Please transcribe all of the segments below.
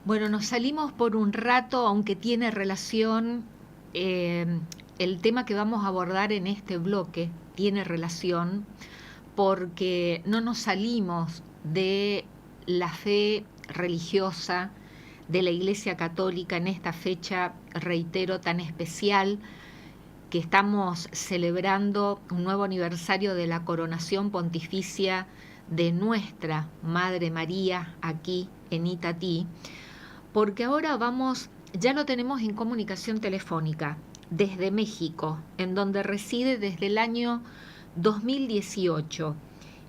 Bueno, nos salimos por un rato, aunque tiene relación, eh, el tema que vamos a abordar en este bloque tiene relación porque no nos salimos de la fe religiosa de la Iglesia Católica en esta fecha, reitero, tan especial, que estamos celebrando un nuevo aniversario de la coronación pontificia de nuestra Madre María aquí en Itatí, porque ahora ya lo tenemos en comunicación telefónica desde México, en donde reside desde el año 2018.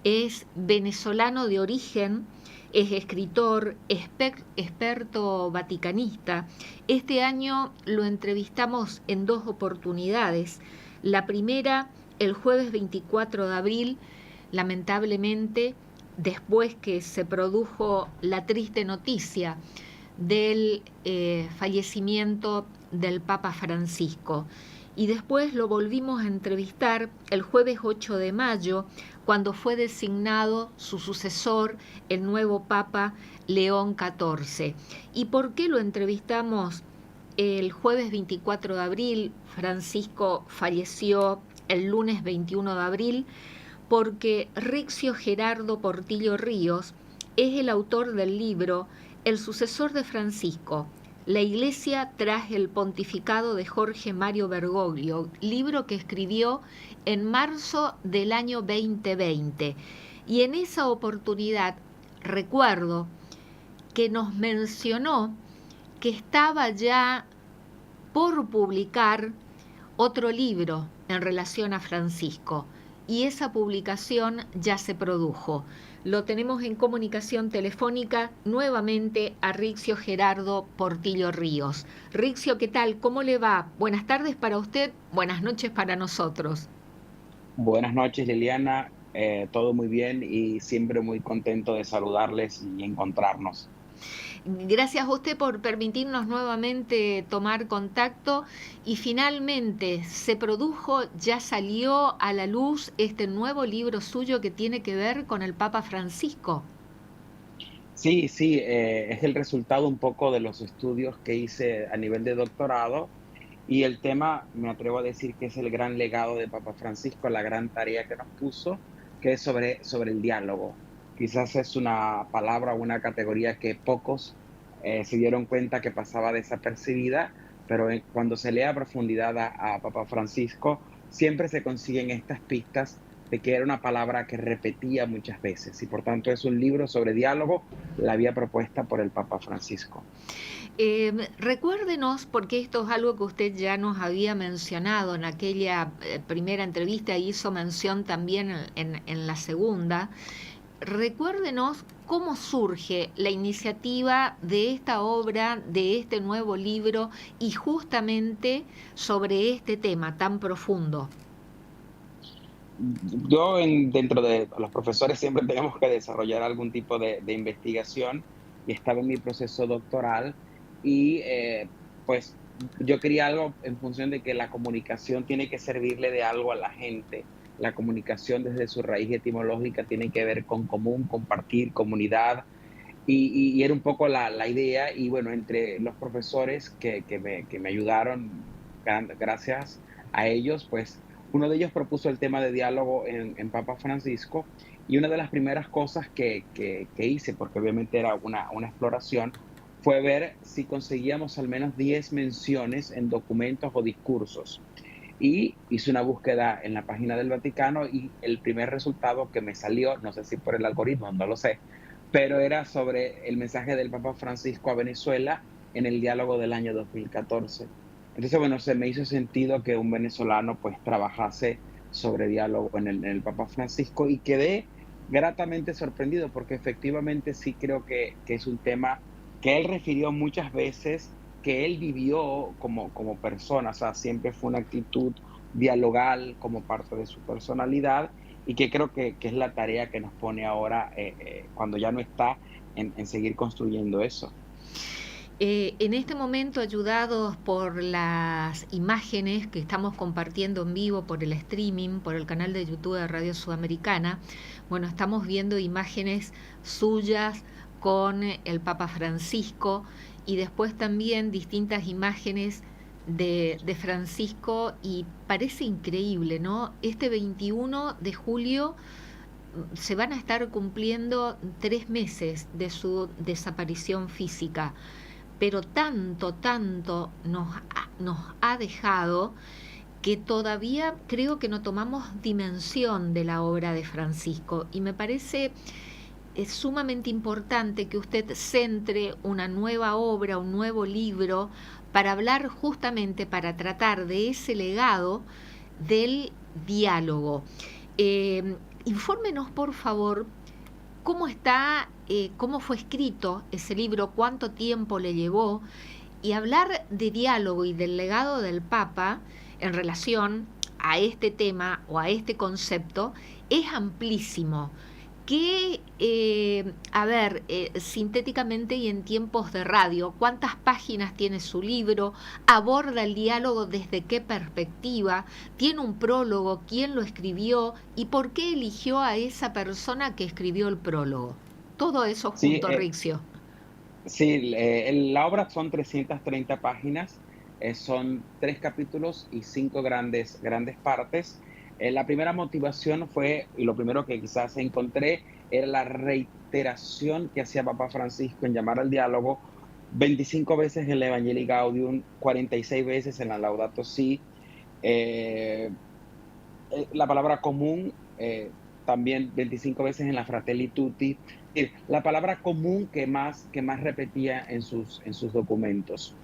Es venezolano de origen, es escritor, experto vaticanista. Este año lo entrevistamos en dos oportunidades. La primera, el jueves 24 de abril, lamentablemente, después que se produjo la triste noticia del fallecimiento del Papa Francisco. Y después lo volvimos a entrevistar el jueves 8 de mayo, cuando fue designado su sucesor, el nuevo Papa León XIV. ¿Y por qué lo entrevistamos el jueves 24 de abril? Francisco falleció el lunes 21 de abril, porque Rixio Gerardo Portillo Ríos es el autor del libro El sucesor de Francisco, la Iglesia tras el pontificado de Jorge Mario Bergoglio, libro que escribió en marzo del año 2020. Y en esa oportunidad recuerdo que nos mencionó que estaba ya por publicar otro libro en relación a Francisco, y esa publicación ya se produjo. Lo tenemos en comunicación telefónica nuevamente a Rixio Gerardo Portillo Ríos. Rixio, ¿qué tal? ¿Cómo le va? Buenas tardes para usted, buenas noches para nosotros. Buenas noches, Liliana. Todo muy bien y siempre muy contento de saludarles y encontrarnos. Gracias a usted por permitirnos nuevamente tomar contacto, y finalmente se produjo, ya salió a la luz este nuevo libro suyo que tiene que ver con el Papa Francisco. Sí, sí, es el resultado un poco de los estudios que hice a nivel de doctorado y el tema, me atrevo a decir que es el gran legado de Papa Francisco, la gran tarea que nos puso, que es sobre el diálogo. Quizás es una palabra o una categoría que pocos se dieron cuenta que pasaba desapercibida, pero cuando se lee a profundidad a Papa Francisco, siempre se consiguen estas pistas de que era una palabra que repetía muchas veces y por tanto es un libro sobre diálogo, la vía propuesta por el Papa Francisco. Recuérdenos, porque esto es algo que usted ya nos había mencionado en aquella primera entrevista, y hizo mención también en la segunda. Recuérdenos cómo surge la iniciativa de esta obra, de este nuevo libro, y justamente sobre este tema tan profundo. Dentro de los profesores siempre tenemos que desarrollar algún tipo de investigación y estaba en mi proceso doctoral y pues yo quería algo en función de que la comunicación tiene que servirle de algo a la gente. La comunicación desde su raíz etimológica tiene que ver con común, compartir, comunidad y era un poco la idea y bueno, entre los profesores que me ayudaron, gracias a ellos, pues uno de ellos propuso el tema de diálogo en Papa Francisco y una de las primeras cosas que hice, porque obviamente era una exploración, fue ver si conseguíamos al menos 10 menciones en documentos o discursos. Y hice una búsqueda en la página del Vaticano y el primer resultado que me salió, no sé si por el algoritmo, no lo sé, pero era sobre el mensaje del Papa Francisco a Venezuela en el diálogo del año 2014. Entonces, bueno, se me hizo sentido que un venezolano pues trabajase sobre diálogo en el Papa Francisco y quedé gratamente sorprendido porque efectivamente sí creo que es un tema que él refirió muchas veces, que él vivió como persona, o sea, siempre fue una actitud dialogal como parte de su personalidad y que creo que es la tarea que nos pone ahora cuando ya no está en seguir construyendo eso. En este momento, ayudados por las imágenes que estamos compartiendo en vivo por el streaming, por el canal de YouTube de Radio Sudamericana, bueno, estamos viendo imágenes suyas con el Papa Francisco, y después también distintas imágenes de Francisco, y parece increíble, ¿no? Este 21 de julio se van a estar cumpliendo 3 meses de su desaparición física, pero tanto nos ha dejado que todavía creo que no tomamos dimensión de la obra de Francisco, y me parece es sumamente importante que usted centre una nueva obra, un nuevo libro, para hablar justamente, para tratar de ese legado del diálogo. Infórmenos, por favor, cómo está, cómo fue escrito ese libro, cuánto tiempo le llevó, y hablar de diálogo y del legado del Papa en relación a este tema o a este concepto es amplísimo. Que, sintéticamente y en tiempos de radio, ¿cuántas páginas tiene su libro? ¿Aborda el diálogo desde qué perspectiva? ¿Tiene un prólogo? ¿Quién lo escribió? ¿Y por qué eligió a esa persona que escribió el prólogo? Todo eso Sí, junto, Rixio. sí, la obra son 330 páginas, son 3 capítulos y 5 grandes partes. La primera motivación fue, y lo primero que quizás encontré, era la reiteración que hacía Papa Francisco en llamar al diálogo 25 veces en el Evangelii Gaudium, 46 veces en la Laudato Si. eh, la palabra común, también 25 veces en la Fratelli Tutti, la palabra común que más repetía en sus documentos.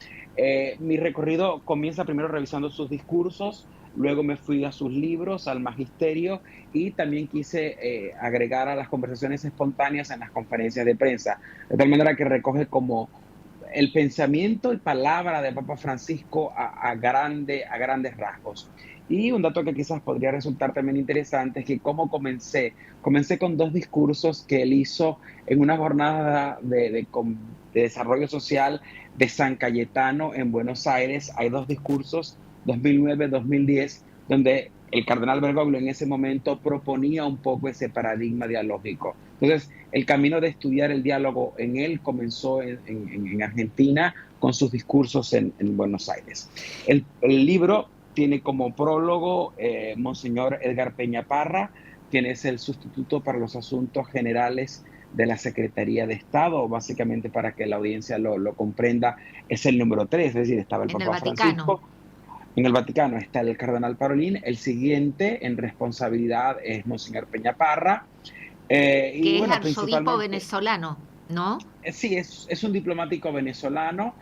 Mi recorrido comienza primero revisando sus discursos, luego me fui a sus libros, al magisterio, y también quise agregar a las conversaciones espontáneas en las conferencias de prensa, de tal manera que recoge como el pensamiento y palabra de Papa Francisco a grandes rasgos. Y un dato que quizás podría resultar también interesante es que cómo comencé con 2 discursos que él hizo en una jornada de desarrollo social de San Cayetano en Buenos Aires. Hay 2 discursos, 2009-2010, donde el cardenal Bergoglio en ese momento proponía un poco ese paradigma dialógico. Entonces, el camino de estudiar el diálogo en él comenzó en Argentina con sus discursos en Buenos Aires. El libro tiene como prólogo Monseñor Edgar Peña Parra, quien es el sustituto para los asuntos generales de la Secretaría de Estado. Básicamente, para que la audiencia lo comprenda, es el número 3, es decir, estaba el En el Papa Vaticano. Francisco. En el Vaticano está el cardenal Parolin, el siguiente en responsabilidad es Monseñor Peña Parra, y Que es bueno, arzobispo principalmente, venezolano, ¿no? sí, es un diplomático venezolano,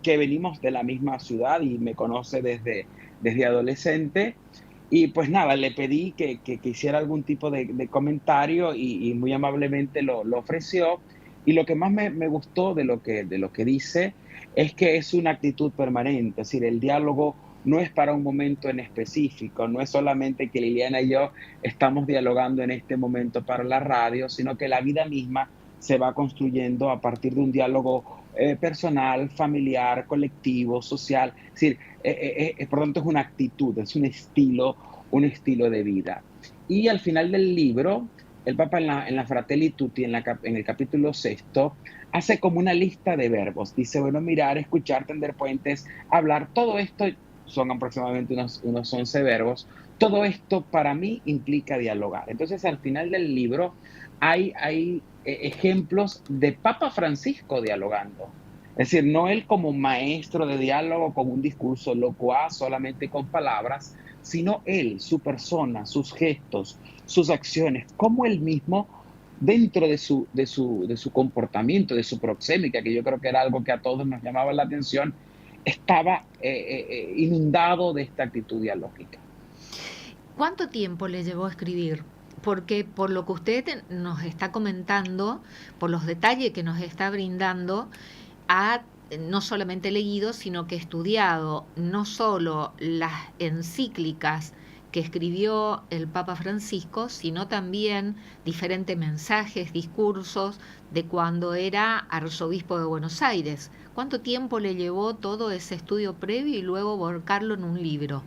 que venimos de la misma ciudad y me conoce desde adolescente. Y pues nada, le pedí que hiciera algún tipo de comentario, y muy amablemente lo ofreció. Y lo que más me gustó de lo que dice es que es una actitud permanente, es decir, el diálogo no es para un momento en específico, no es solamente que Liliana y yo estamos dialogando en este momento para la radio, sino que la vida misma se va construyendo a partir de un diálogo personal, familiar, colectivo, social. Es decir, por lo tanto es una actitud, es un estilo de vida. Y al final del libro, el Papa en la Fratelli Tutti, en el capítulo 6, hace como una lista de verbos. Dice, bueno, mirar, escuchar, tender puentes, hablar, todo esto son aproximadamente unos 11 verbos. Todo esto para mí implica dialogar. Entonces, al final del libro hay ejemplos de Papa Francisco dialogando. Es decir, no él como maestro de diálogo con un discurso locuaz solamente con palabras, sino él, su persona, sus gestos, sus acciones, como él mismo, dentro de su comportamiento, de su proxémica, que yo creo que era algo que a todos nos llamaba la atención, estaba inundado de esta actitud dialógica. ¿Cuánto tiempo le llevó a escribir? Porque por lo que usted nos está comentando, por los detalles que nos está brindando, ha no solamente leído, sino que estudiado no solo las encíclicas que escribió el Papa Francisco, sino también diferentes mensajes, discursos de cuando era arzobispo de Buenos Aires. ¿Cuánto tiempo le llevó todo ese estudio previo y luego volcarlo en un libro?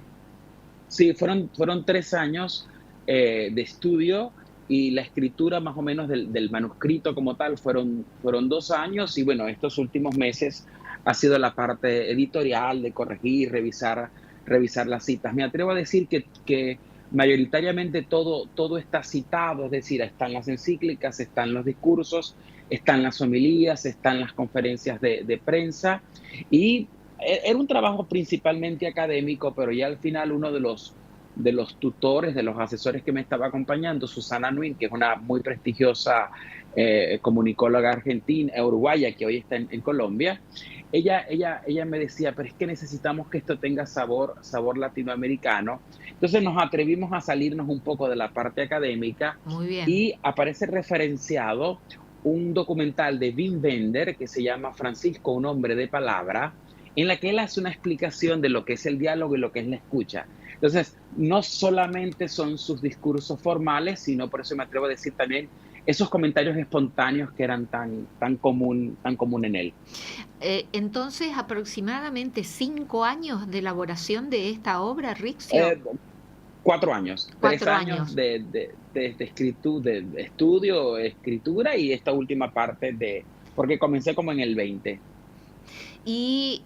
Sí, fueron 3 años de estudio, y la escritura más o menos del manuscrito como tal fueron 2 años, y bueno, estos últimos meses ha sido la parte editorial de corregir, revisar las citas. Me atrevo a decir que mayoritariamente todo está citado, es decir, están las encíclicas, están los discursos, están las homilías, están las conferencias de prensa, y era un trabajo principalmente académico, pero ya al final uno de los tutores, de los asesores que me estaba acompañando, Susana Nuin, que es una muy prestigiosa comunicóloga argentina, uruguaya, que hoy está en Colombia, ella me decía, pero es que necesitamos que esto tenga sabor latinoamericano. Entonces nos atrevimos a salirnos un poco de la parte académica, Muy bien. y aparece referenciado un documental de Wim Wenders que se llama Francisco, un hombre de palabra, en la que él hace una explicación de lo que es el diálogo y lo que es la escucha. Entonces, no solamente son sus discursos formales, sino, por eso me atrevo a decir también, esos comentarios espontáneos que eran tan común en él. Entonces, aproximadamente 5 años de elaboración de esta obra, Rixio. Eh, 4 años, tres 4 años. años de estudio, escritura, y esta última parte porque comencé como en el 20. Y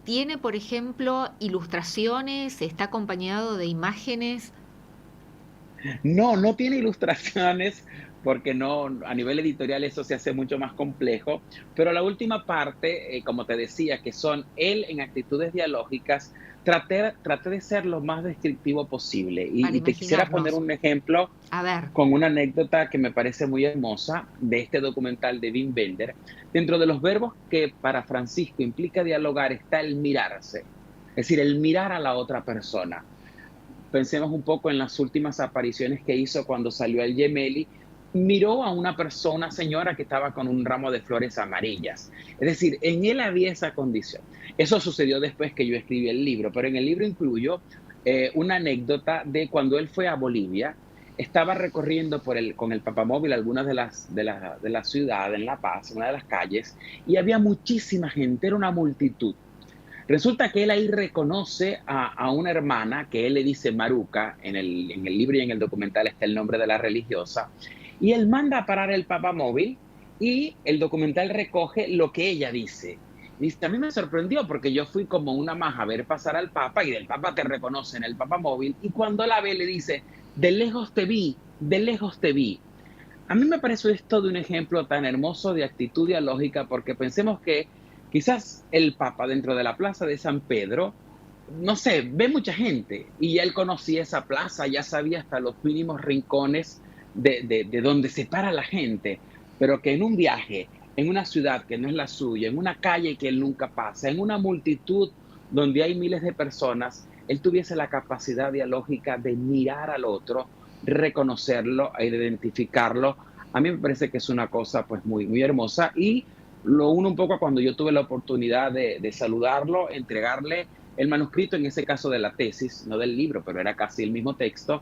tiene, por ejemplo, ilustraciones, está acompañado de imágenes. No, no tiene ilustraciones porque no, a nivel editorial eso se hace mucho más complejo, pero la última parte, como te decía, que son él en actitudes dialógicas, traté de ser lo más descriptivo posible, Para y te quisiera poner imaginarnos. un ejemplo A ver, con una anécdota que me parece muy hermosa de este documental de Wim Wenders. Dentro de los verbos que para Francisco implica dialogar está el mirarse, es decir, el mirar a la otra persona. Pensemos un poco en las últimas apariciones que hizo cuando salió al Gemelli. Miró a una persona, señora, que estaba con un ramo de flores amarillas. Es decir, en él había esa condición. Eso sucedió después que yo escribí el libro, pero en el libro incluyo una anécdota de cuando él fue a Bolivia. Estaba recorriendo con el papamóvil algunas de la ciudad, en La Paz, una de las calles, y había muchísima gente, era una multitud. Resulta que él ahí reconoce a una hermana que él le dice Maruca, en el libro y en el documental está el nombre de la religiosa, y él manda a parar el papamóvil, y el documental recoge lo que ella dice. Dice, a mí me sorprendió porque yo fui como una maja a ver pasar al Papa, y del Papa te reconoce en el papamóvil, y cuando la ve le dice, de lejos te vi, de lejos te vi. A mí me parece esto de un ejemplo tan hermoso de actitud dialógica, porque pensemos que quizás el Papa dentro de la plaza de San Pedro, no sé, ve mucha gente, y ya él conocía esa plaza, ya sabía hasta los mínimos rincones de donde se para la gente, pero que en un viaje, en una ciudad que no es la suya, en una calle que él nunca pasa, en una multitud donde hay miles de personas, él tuviese la capacidad dialógica de mirar al otro, reconocerlo e identificarlo. A mí me parece que es una cosa pues muy, muy hermosa, y lo uno un poco a cuando yo tuve la oportunidad de saludarlo, entregarle el manuscrito, en ese caso de la tesis, no del libro, pero era casi el mismo texto.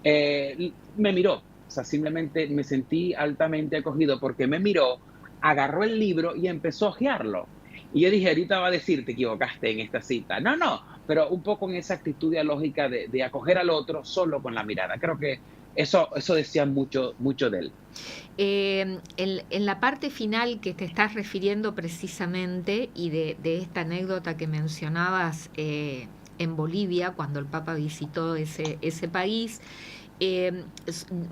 Me miró, o sea, simplemente me sentí altamente acogido porque me miró, agarró el libro y empezó a hojearlo. Y yo dije, ahorita va a decir, te equivocaste en esta cita. No, no, pero un poco en esa actitud dialógica de acoger al otro solo con la mirada. Creo que eso decía mucho, mucho de él. En la parte final que te estás refiriendo precisamente y de esta anécdota que mencionabas en Bolivia, cuando el Papa visitó ese país,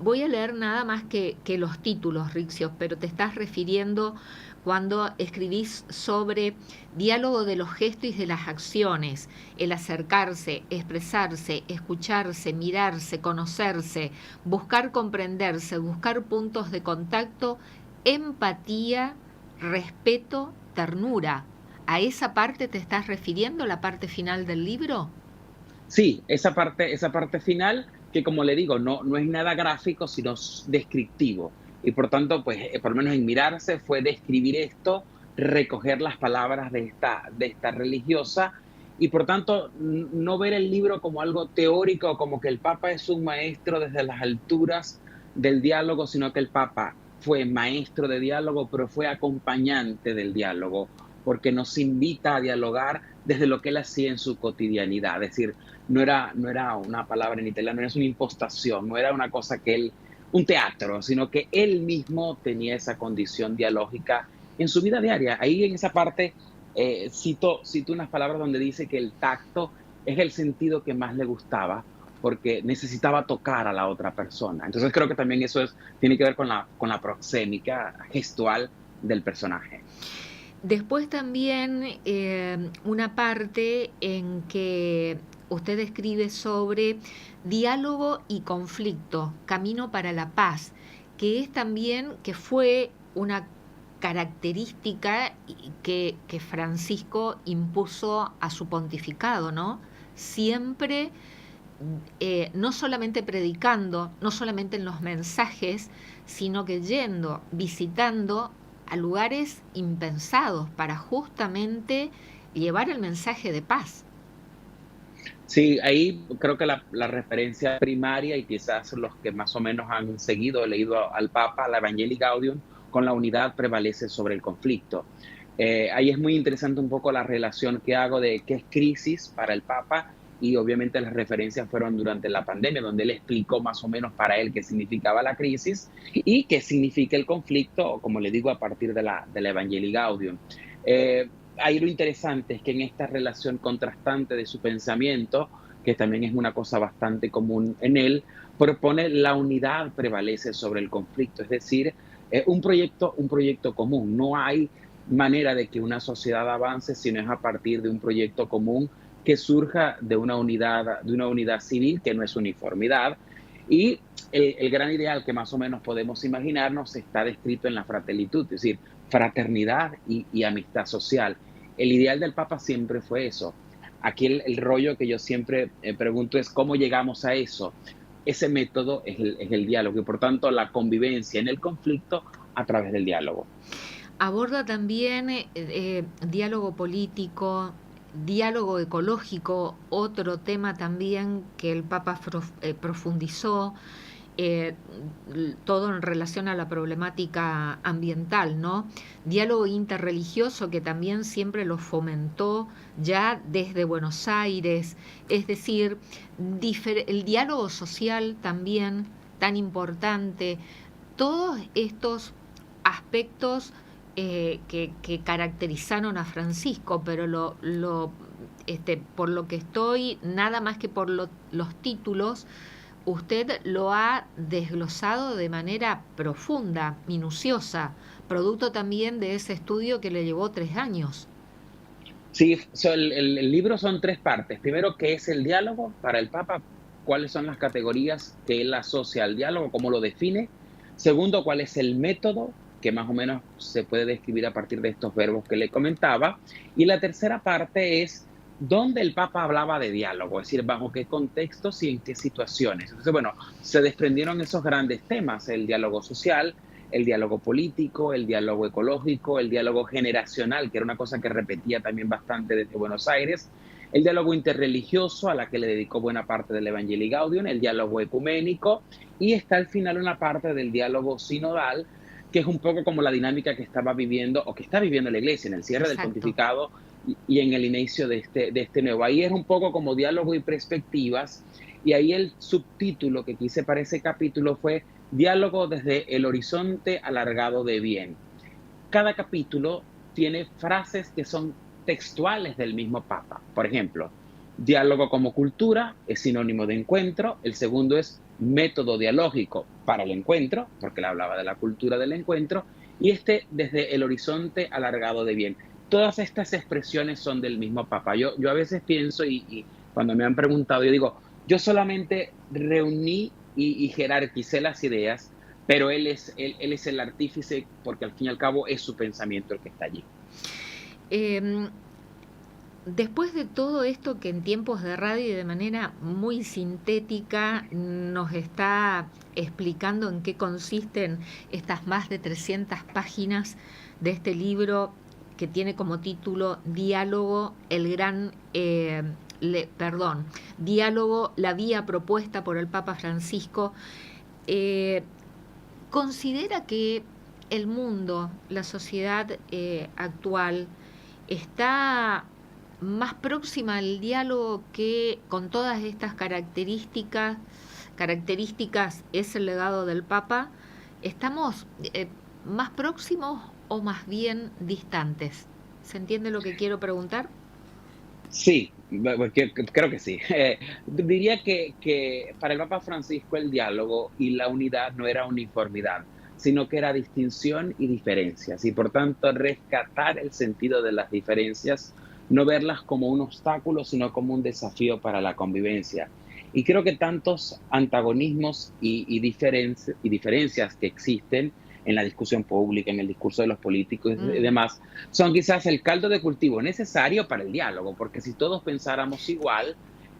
voy a leer nada más que los títulos, Rixios, pero te estás refiriendo cuando escribís sobre diálogo de los gestos y de las acciones, el acercarse, expresarse, escucharse, mirarse, conocerse, buscar comprenderse, buscar puntos de contacto, empatía, respeto, ternura. ¿A esa parte te estás refiriendo, la parte final del libro? Sí, esa parte final, que como le digo, no es nada gráfico, sino descriptivo. Y por tanto, pues, por lo menos en mirarse fue describir esto, recoger las palabras de esta religiosa, y por tanto, no ver el libro como algo teórico, como que el Papa es un maestro desde las alturas del diálogo, sino que el Papa fue maestro de diálogo, pero fue acompañante del diálogo, porque nos invita a dialogar desde lo que él hacía en su cotidianidad. Es decir, no era una palabra en italiano, no es una impostación, no era una cosa que él un teatro, sino que él mismo tenía esa condición dialógica en su vida diaria. Ahí en esa parte cito unas palabras donde dice que el tacto es el sentido que más le gustaba porque necesitaba tocar a la otra persona. Entonces creo que también eso tiene que ver con la proxémica gestual del personaje. Después también una parte en que usted escribe sobre diálogo y conflicto, camino para la paz, que es también, que fue una característica que Francisco impuso a su pontificado, ¿no? Siempre no solamente predicando, no solamente en los mensajes, sino que yendo, visitando a lugares impensados para justamente llevar el mensaje de paz. Sí, ahí creo que la referencia primaria y quizás los que más o menos han seguido, leído al Papa, la Evangelii Gaudium, con la unidad prevalece sobre el conflicto. Ahí es muy interesante un poco la relación que hago de qué es crisis para el Papa y obviamente las referencias fueron durante la pandemia, donde él explicó más o menos para él qué significaba la crisis y qué significa el conflicto, como le digo, a partir de la Evangelii Gaudium. Eh, Ahí lo interesante es que en esta relación contrastante de su pensamiento, que también es una cosa bastante común en él, propone la unidad prevalece sobre el conflicto, es decir, un proyecto común. No hay manera de que una sociedad avance si no es a partir de un proyecto común que surja de una unidad civil que no es uniformidad. Y el gran ideal que más o menos podemos imaginarnos está descrito en la fratelitud, es decir, fraternidad y amistad social. El ideal del Papa siempre fue eso. Aquí el rollo que yo siempre pregunto es cómo llegamos a eso. Ese método es el diálogo y por tanto la convivencia en el conflicto a través del diálogo. Aborda también diálogo político, diálogo ecológico, otro tema también que el Papa profundizó, eh, todo en relación a la problemática ambiental, ¿no? Diálogo interreligioso que también siempre lo fomentó ya desde Buenos Aires, es decir, el diálogo social también tan importante, todos estos aspectos que caracterizaron a Francisco, pero por lo que estoy, nada más que por los títulos, usted lo ha desglosado de manera profunda, minuciosa, producto también de ese estudio que le llevó 3 años. Sí, el libro son tres partes. Primero, ¿qué es el diálogo para el Papa? ¿Cuáles son las categorías que él asocia al diálogo? ¿Cómo lo define? Segundo, ¿cuál es el método que más o menos se puede describir a partir de estos verbos que le comentaba? Y la tercera parte es dónde el Papa hablaba de diálogo, es decir, bajo qué contextos y en qué situaciones. Entonces, bueno, se desprendieron esos grandes temas, el diálogo social, el diálogo político, el diálogo ecológico, el diálogo generacional, que era una cosa que repetía también bastante desde Buenos Aires, el diálogo interreligioso, a la que le dedicó buena parte del Evangelii Gaudium, el diálogo ecuménico, y está al final una parte del diálogo sinodal, que es un poco como la dinámica que estaba viviendo o que está viviendo la Iglesia en el cierre del Exacto. pontificado y en el inicio de este nuevo. Ahí es un poco como diálogo y perspectivas, y ahí el subtítulo que quise para ese capítulo fue Diálogo desde el horizonte alargado de bien. Cada capítulo tiene frases que son textuales del mismo Papa. Por ejemplo, diálogo como cultura es sinónimo de encuentro. El segundo es método dialógico para el encuentro, porque él hablaba de la cultura del encuentro. Y este desde el horizonte alargado de bien. Todas estas expresiones son del mismo Papa. Yo a veces pienso y cuando me han preguntado, yo digo, yo solamente reuní y jerarquicé las ideas, pero él es el artífice porque al fin y al cabo es su pensamiento el que está allí. Eh, Después de todo esto que en tiempos de radio y de manera muy sintética nos está explicando en qué consisten estas más de 300 páginas de este libro que tiene como título Diálogo, Diálogo, la vía propuesta por el Papa Francisco, eh, considera que el mundo, la sociedad actual, está más próxima al diálogo que con todas estas características características es el legado del Papa, ¿estamos más próximos o más bien distantes? ¿Se entiende lo que quiero preguntar? Sí, creo que sí. Diría que para el Papa Francisco el diálogo y la unidad no era uniformidad, sino que era distinción y diferencias, y por tanto rescatar el sentido de las diferencias, no verlas como un obstáculo, sino como un desafío para la convivencia. Y creo que tantos antagonismos y diferencias que existen en la discusión pública, en el discurso de los políticos y Mm, demás, son quizás el caldo de cultivo necesario para el diálogo, porque si todos pensáramos igual,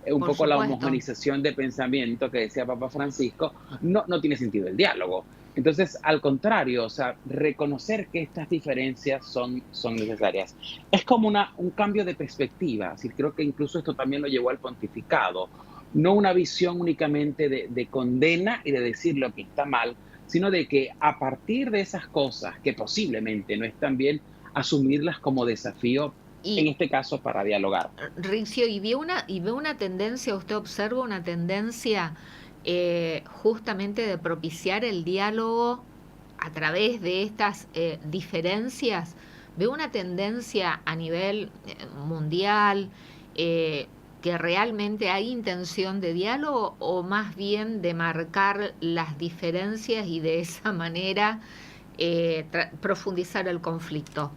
un por poco la supuesto. homogenización de pensamiento que decía Papa Francisco, no tiene sentido el diálogo. Entonces, al contrario, o sea, reconocer que estas diferencias son necesarias. Es como un cambio de perspectiva, así creo que incluso esto también lo llevó al pontificado, no una visión únicamente de condena y de decir lo que está mal, sino de que a partir de esas cosas que posiblemente no están bien, asumirlas como desafío, en Y este caso para dialogar. Riccio, y ve una tendencia, usted observa una tendencia justamente de propiciar el diálogo a través de estas diferencias. Ve una tendencia a nivel mundial eh, que realmente hay intención de diálogo o más bien de marcar las diferencias y de esa manera profundizar el conflicto.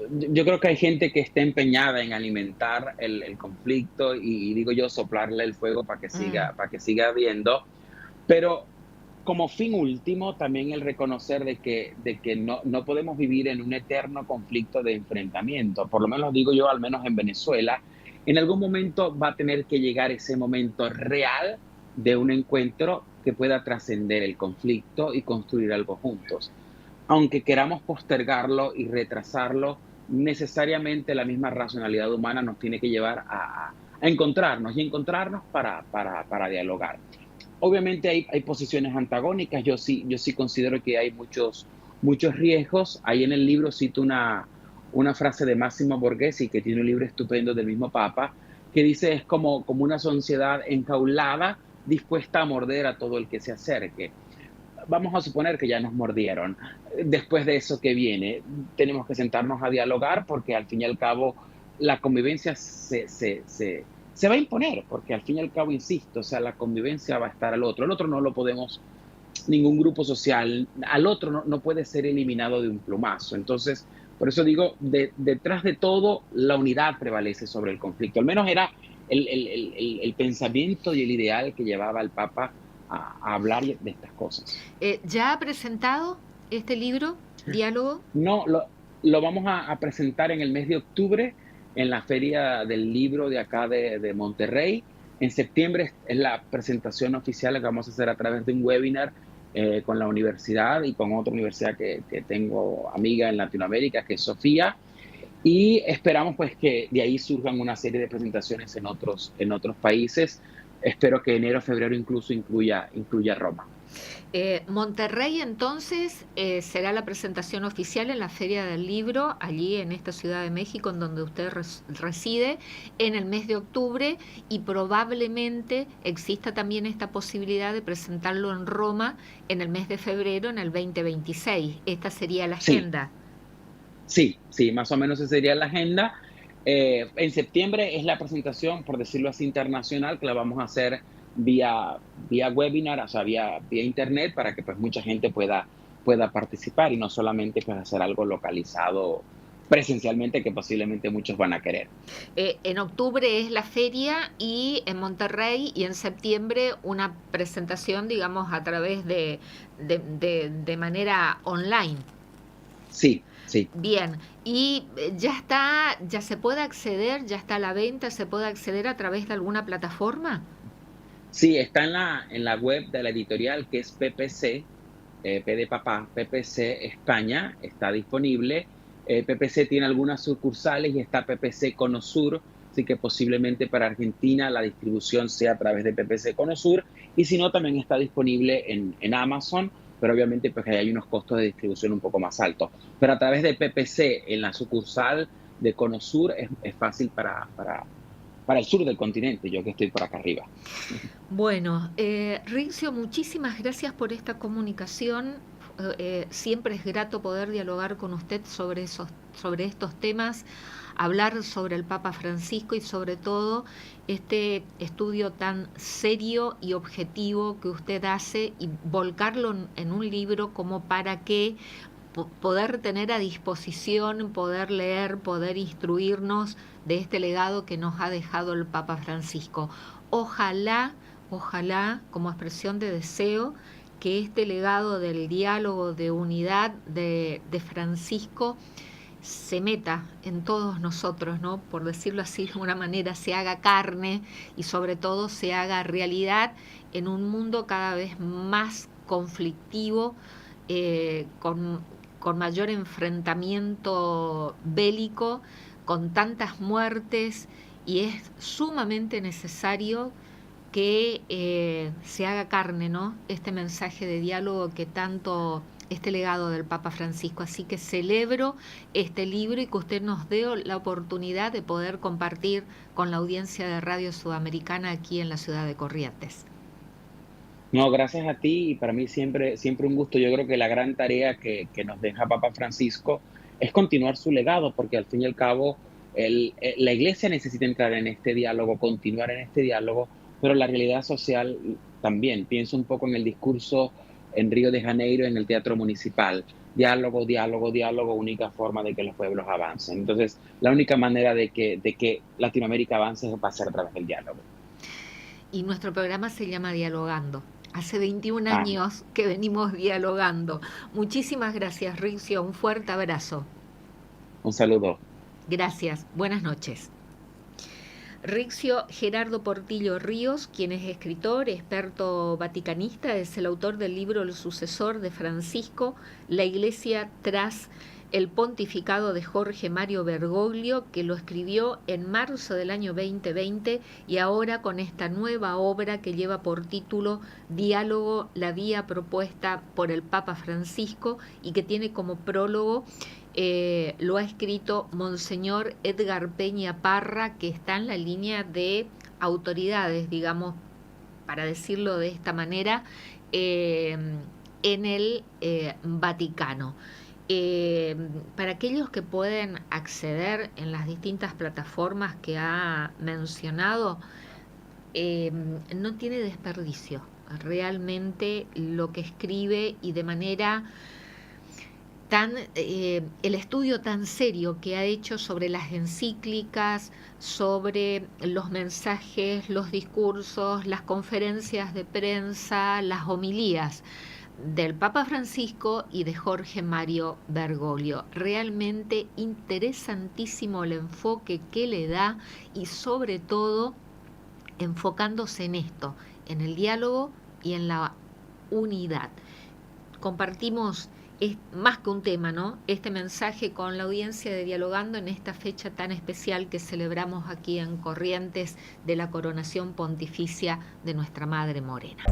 Yo creo que hay gente que está empeñada en alimentar el conflicto y digo yo, soplarle el fuego Mm, para que siga habiendo, pero como fin último, también el reconocer de que no podemos vivir en un eterno conflicto de enfrentamiento. Por lo menos digo yo, al menos en Venezuela, en algún momento va a tener que llegar ese momento real de un encuentro que pueda trascender el conflicto y construir algo juntos. Aunque queramos postergarlo y retrasarlo, necesariamente la misma racionalidad humana nos tiene que llevar a encontrarnos y encontrarnos para dialogar. Obviamente hay posiciones antagónicas, yo sí considero que hay muchos riesgos. Ahí en el libro cito una frase de Máximo Borghesi, que tiene un libro estupendo del mismo Papa, que dice es como una sociedad enjaulada dispuesta a morder a todo el que se acerque. Vamos a suponer que ya nos mordieron. Después de eso que viene, tenemos que sentarnos a dialogar porque al fin y al cabo la convivencia se va a imponer, porque al fin y al cabo, insisto, o sea, la convivencia va a estar al otro. El otro no lo podemos, ningún grupo social, al otro no puede ser eliminado de un plumazo. Entonces, por eso digo, detrás de todo, la unidad prevalece sobre el conflicto. Al menos era el pensamiento y el ideal que llevaba el Papa a hablar de estas cosas. ¿Ya ha presentado este libro, Diálogo? No, lo vamos a presentar en el mes de octubre en la Feria del Libro de acá de Monterrey. En septiembre es la presentación oficial que vamos a hacer a través de un webinar con la universidad y con otra universidad que tengo amiga en Latinoamérica, que es Sofía. Y esperamos pues que de ahí surjan una serie de presentaciones en otros países. Espero que enero, febrero incluso incluya Roma. Monterrey entonces será la presentación oficial en la Feria del Libro, allí en esta Ciudad de México, en donde usted reside, en el mes de octubre y probablemente exista también esta posibilidad de presentarlo en Roma en el mes de febrero, en el 2026. Esta sería la Sí, agenda. sí, más o menos esa sería la agenda. En septiembre es la presentación, por decirlo así, internacional, que la vamos a hacer vía webinar, o sea, vía internet, para que pues mucha gente pueda participar y no solamente pues hacer algo localizado presencialmente, que posiblemente muchos van a querer. En octubre es la feria y en Monterrey y en septiembre una presentación, digamos, a través de manera online. Sí, sí. Bien, y ya está, ya se puede acceder, ya está a la venta, se puede acceder a través de alguna plataforma. Sí, está en la web de la editorial que es PPC, P de papá, PPC España, está disponible. PPC tiene algunas sucursales y está PPC Conosur, así que posiblemente para Argentina la distribución sea a través de PPC Conosur, y si no, también está disponible en Amazon, pero obviamente pues ahí hay unos costos de distribución un poco más altos. Pero a través de PPC en la sucursal de Conosur es fácil para el sur del continente, yo que estoy por acá arriba. Bueno, Riccio, muchísimas gracias por esta comunicación. Siempre es grato poder dialogar con usted sobre estos temas, hablar sobre el Papa Francisco y sobre todo este estudio tan serio y objetivo que usted hace y volcarlo en un libro como para que poder tener a disposición, poder leer, poder instruirnos de este legado que nos ha dejado el Papa Francisco. Ojalá, ojalá, como expresión de deseo, que este legado del diálogo, de unidad de Francisco se meta en todos nosotros, ¿no? Por decirlo así de una manera, se haga carne y sobre todo se haga realidad en un mundo cada vez más conflictivo, con mayor enfrentamiento bélico, con tantas muertes, y es sumamente necesario que se haga carne, ¿no? Este mensaje de diálogo que tanto, este legado del Papa Francisco. Así que celebro este libro y que usted nos dé la oportunidad de poder compartir con la audiencia de Radio Sudamericana aquí en la ciudad de Corrientes. No, gracias a ti y para mí siempre, siempre un gusto. Yo creo que la gran tarea que nos deja Papa Francisco es continuar su legado, porque al fin y al cabo la Iglesia necesita entrar en este diálogo, continuar en este diálogo, pero la realidad social también. Pienso un poco en el discurso en Río de Janeiro, en el Teatro Municipal. Diálogo, diálogo, diálogo, única forma de que los pueblos avancen. Entonces, la única manera de que Latinoamérica avance va a ser a través del diálogo. Y nuestro programa se llama Dialogando. Hace 21 Ah, años que venimos dialogando. Muchísimas gracias, Riccio. Un fuerte abrazo. un saludo. Gracias. Buenas noches. Riccio Gerardo Portillo Ríos, quien es escritor, experto vaticanista, es el autor del libro El sucesor de Francisco, la Iglesia tras el pontificado de Jorge Mario Bergoglio, que lo escribió en marzo del año 2020 y ahora con esta nueva obra que lleva por título Diálogo, la vía propuesta por el Papa Francisco y que tiene como prólogo, lo ha escrito Monseñor Edgar Peña Parra, que está en la línea de autoridades, digamos, para decirlo de esta manera, en el Vaticano. Para aquellos que pueden acceder en las distintas plataformas que ha mencionado, no tiene desperdicio realmente lo que escribe y de manera el estudio tan serio que ha hecho sobre las encíclicas, sobre los mensajes, los discursos, las conferencias de prensa, las homilías del Papa Francisco y de Jorge Mario Bergoglio. Realmente interesantísimo el enfoque que le da y sobre todo enfocándose en esto, en el diálogo y en la unidad. Compartimos, es más que un tema, ¿no? Este mensaje con la audiencia de Dialogando en esta fecha tan especial que celebramos aquí en Corrientes de la coronación pontificia de nuestra Madre Morena.